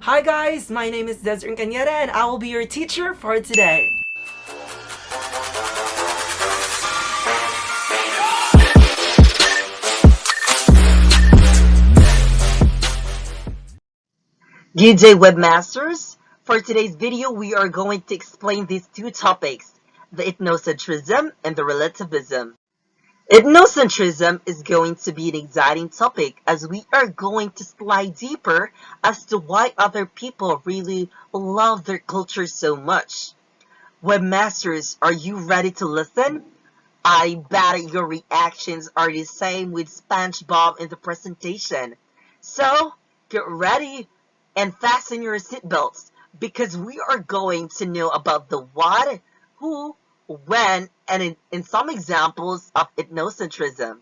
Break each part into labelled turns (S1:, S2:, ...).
S1: Hi guys, my name is Desiree Cañeda and I will be your teacher for today.
S2: Good day, webmasters. For today's video, we are going to explain these two topics, the ethnocentrism and the relativism. Ethnocentrism is going to be an exciting topic as we are going to slide deeper as to why other people really love their culture so much. Webmasters, are you ready to listen? I bet your reactions are the same with SpongeBob in the presentation. So, get ready and fasten your seatbelts because we are going to know about the what, who, when, and in some examples of ethnocentrism.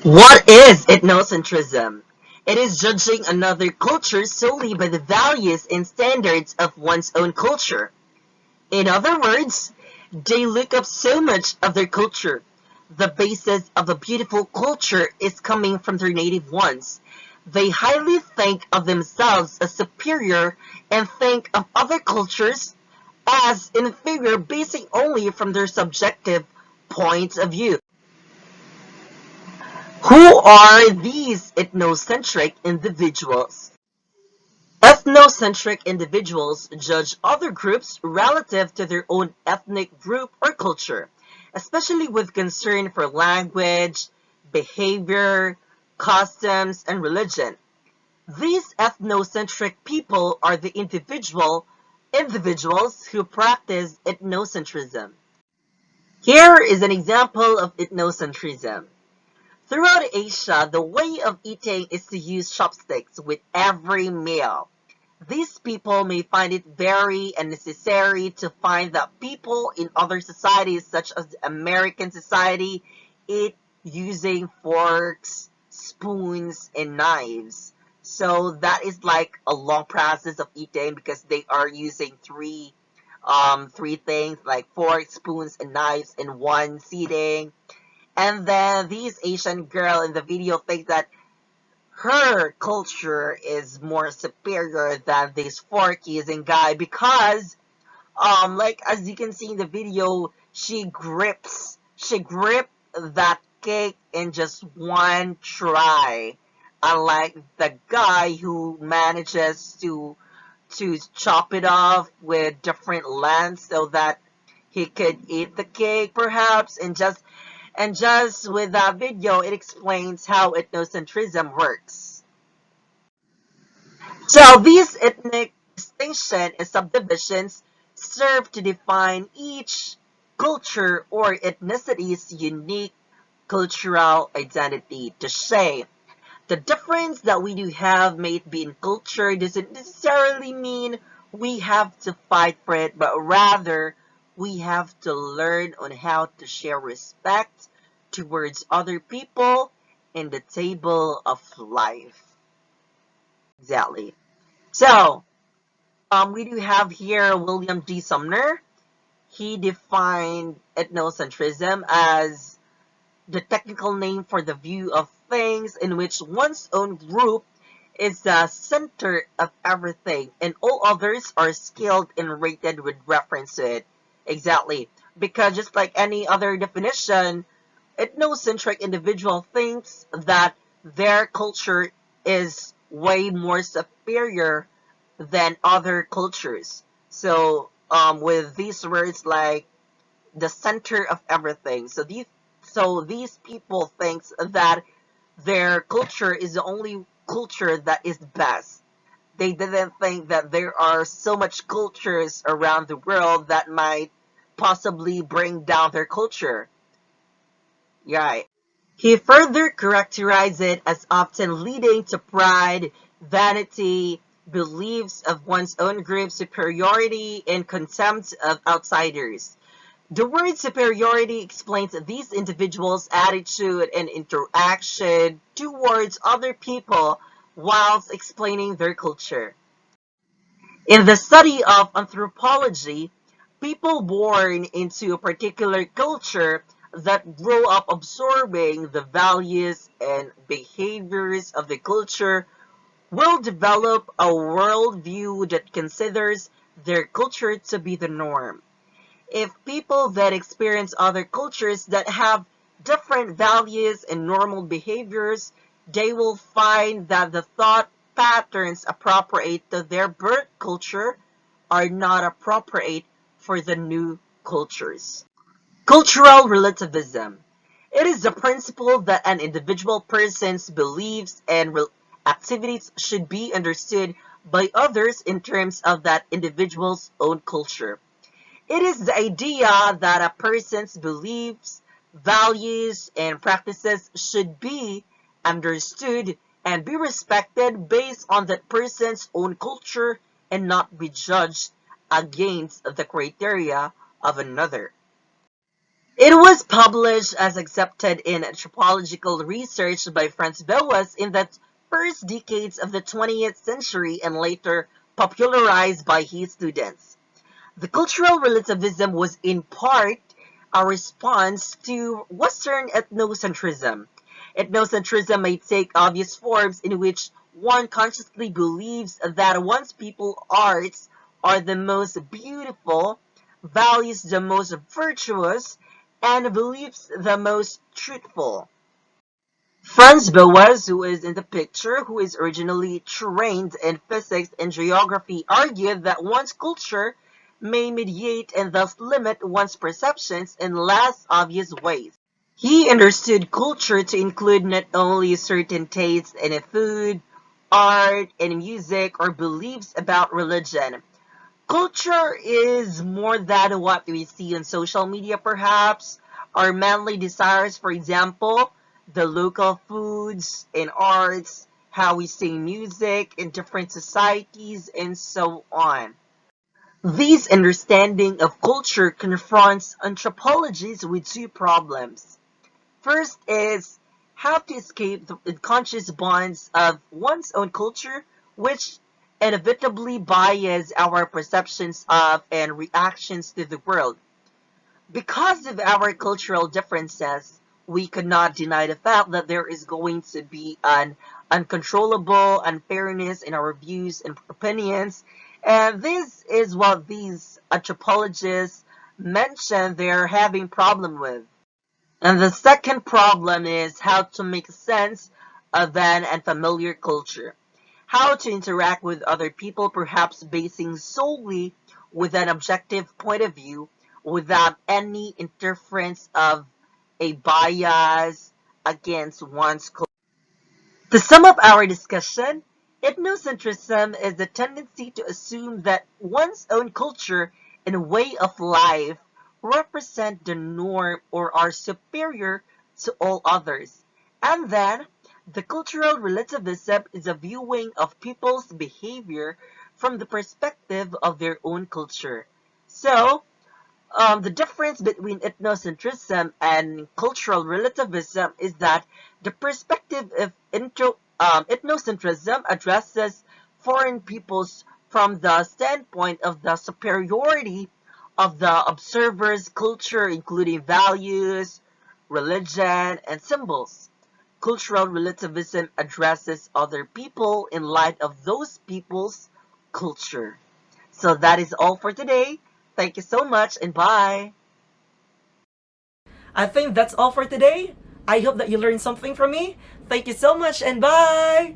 S2: What is ethnocentrism? It is judging another culture solely by the values and standards of one's own culture. In other words, they look up so much of their culture. The basis of a beautiful culture is coming from their native ones. They highly think of themselves as superior and think of other cultures as inferior basing only from their subjective points of view. Who are these ethnocentric individuals? Ethnocentric individuals judge other groups relative to their own ethnic group or culture, especially with concern for language, behavior, customs, and religion. These ethnocentric people are the individuals who practice ethnocentrism. Here is an example of ethnocentrism. Throughout Asia, the way of eating is to use chopsticks with every meal. These people may find it very unnecessary to find that people in other societies, such as the American society, eat using forks, spoons, and knives. So that is like a long process of eating because they are using three things like forks, spoons, and knives in one seating. And then this Asian girl in the video thinks that her culture is more superior than this fork using guy because like as you can see in the video, she gripped that cake in just one try, unlike the guy who manages to chop it off with different lengths so that he could eat the cake perhaps. And just with that video, it explains how ethnocentrism works. So these ethnic distinctions and subdivisions serve to define each culture or ethnicity's unique cultural identity. To say the difference that we do have may be in culture doesn't necessarily mean we have to fight for it, but rather we have to learn on how to share respect towards other people in the table of life. Exactly. So, we do have here William G. Sumner. He defined ethnocentrism as the technical name for the view of things in which one's own group is the center of everything and all others are scaled and rated with reference to it. Exactly. Because just like any other definition, ethnocentric individual thinks that their culture is way more superior than other cultures. So, with these words like the center of everything. So these people thinks that their culture is the only culture that is best. They didn't think that there are so much cultures around the world that might possibly bring down their culture. Right. He further characterized it as often leading to pride, vanity, beliefs of one's own group superiority, and contempt of outsiders. The word superiority explains these individuals' attitude and interaction towards other people whilst explaining their culture. In the study of anthropology, people born into a particular culture that grow up absorbing the values and behaviors of the culture will develop a worldview that considers their culture to be the norm. If people that experience other cultures that have different values and normal behaviors, they will find that the thought patterns appropriate to their birth culture are not appropriate for the new cultures. Cultural relativism. It is the principle that an individual person's beliefs and activities should be understood by others in terms of that individual's own culture. It is the idea that a person's beliefs, values, and practices should be understood and be respected based on that person's own culture and not be judged against the criteria of another. It was published as accepted in anthropological research by Franz Boas in the first decades of the 20th century and later popularized by his students. The cultural relativism was in part a response to Western ethnocentrism. Ethnocentrism may take obvious forms in which one consciously believes that one's people's arts are the most beautiful, values the most virtuous, and believes the most truthful. Franz Boas, who is in the picture, who is originally trained in physics and geography, argued that one's culture may mediate and thus limit one's perceptions in less obvious ways. He understood culture to include not only certain tastes in food, art, and music, or beliefs about religion. Culture is more than what we see on social media, perhaps. Our manly desires, for example, the local foods and arts, how we sing music in different societies, and so on. This understanding of culture confronts anthropologists with two problems. First is how to escape the unconscious bonds of one's own culture, which inevitably bias our perceptions of and reactions to the world. Because of our cultural differences, we cannot deny the fact that there is going to be an uncontrollable unfairness in our views and opinions. And this is what these anthropologists mention they're having problem with. And the second problem is how to make sense of an unfamiliar culture. How to interact with other people, perhaps basing solely with an objective point of view without any interference of a bias against one's culture. To sum up our discussion, ethnocentrism is the tendency to assume that one's own culture and way of life represent the norm or are superior to all others. And then, the cultural relativism is a viewing of people's behavior from the perspective of their own culture. So, the difference between ethnocentrism and cultural relativism is that the perspective of ethnocentrism addresses foreign peoples from the standpoint of the superiority of the observer's culture, including values, religion, and symbols. Cultural relativism addresses other people in light of those people's culture. So that is all for today. Thank you so much and bye.
S1: I think that's all for today. I hope that you learned something from me. Thank you so much and bye!